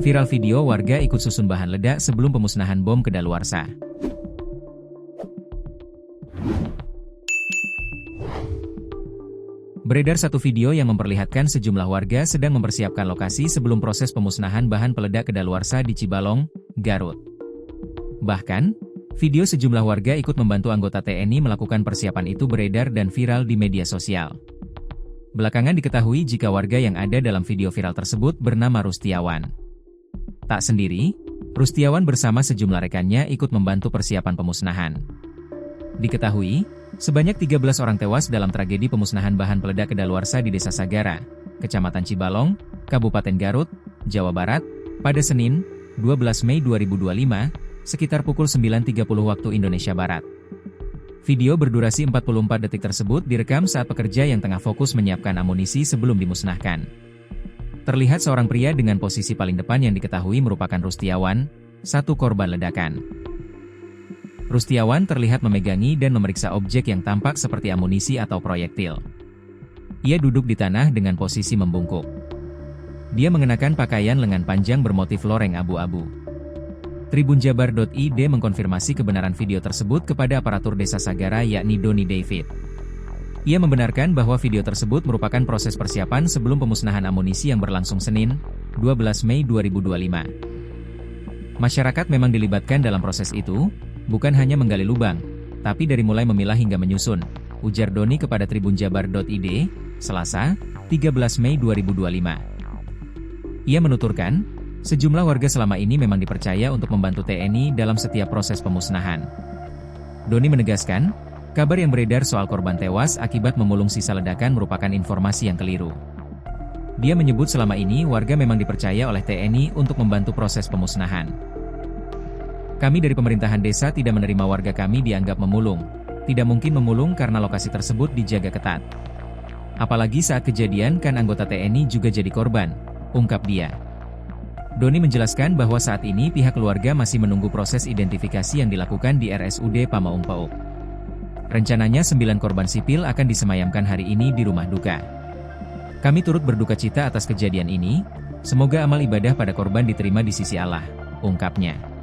Viral video warga ikut susun bahan ledak sebelum pemusnahan bom kedaluarsa. Beredar satu video yang memperlihatkan sejumlah warga sedang mempersiapkan lokasi sebelum proses pemusnahan bahan peledak kedaluarsa di Cibalong, Garut. Bahkan, video sejumlah warga ikut membantu anggota TNI melakukan persiapan itu beredar dan viral di media sosial. Belakangan diketahui jika warga yang ada dalam video viral tersebut bernama Rustiawan. Tak sendiri, Rustiawan bersama sejumlah rekannya ikut membantu persiapan pemusnahan. Diketahui, sebanyak 13 orang tewas dalam tragedi pemusnahan bahan peledak kedaluarsa di Desa Sagara, Kecamatan Cibalong, Kabupaten Garut, Jawa Barat, pada Senin, 12 Mei 2025, sekitar pukul 9.30 waktu Indonesia Barat. Video berdurasi 44 detik tersebut direkam saat pekerja yang tengah fokus menyiapkan amunisi sebelum dimusnahkan. Terlihat seorang pria dengan posisi paling depan yang diketahui merupakan Rustiawan, satu korban ledakan. Rustiawan terlihat memegangi dan memeriksa objek yang tampak seperti amunisi atau proyektil. Ia duduk di tanah dengan posisi membungkuk. Dia mengenakan pakaian lengan panjang bermotif loreng abu-abu. Tribunjabar.id mengkonfirmasi kebenaran video tersebut kepada aparatur Desa Sagara yakni Doni David. Ia membenarkan bahwa video tersebut merupakan proses persiapan sebelum pemusnahan amunisi yang berlangsung Senin, 12 Mei 2025. Masyarakat memang dilibatkan dalam proses itu, bukan hanya menggali lubang, tapi dari mulai memilah hingga menyusun, ujar Doni kepada Tribunjabar.id, Selasa, 13 Mei 2025. Ia menuturkan, sejumlah warga selama ini memang dipercaya untuk membantu TNI dalam setiap proses pemusnahan. Doni menegaskan, kabar yang beredar soal korban tewas akibat memulung sisa ledakan merupakan informasi yang keliru. Dia menyebut selama ini warga memang dipercaya oleh TNI untuk membantu proses pemusnahan. Kami dari pemerintahan desa tidak menerima warga kami dianggap memulung. Tidak mungkin memulung karena lokasi tersebut dijaga ketat. Apalagi saat kejadian kan anggota TNI juga jadi korban, ungkap dia. Doni menjelaskan bahwa saat ini pihak keluarga masih menunggu proses identifikasi yang dilakukan di RSUD Pamaung Pauk. Rencananya 9 korban sipil akan disemayamkan hari ini di rumah duka. Kami turut berduka cita atas kejadian ini, semoga amal ibadah pada korban diterima di sisi Allah, ungkapnya.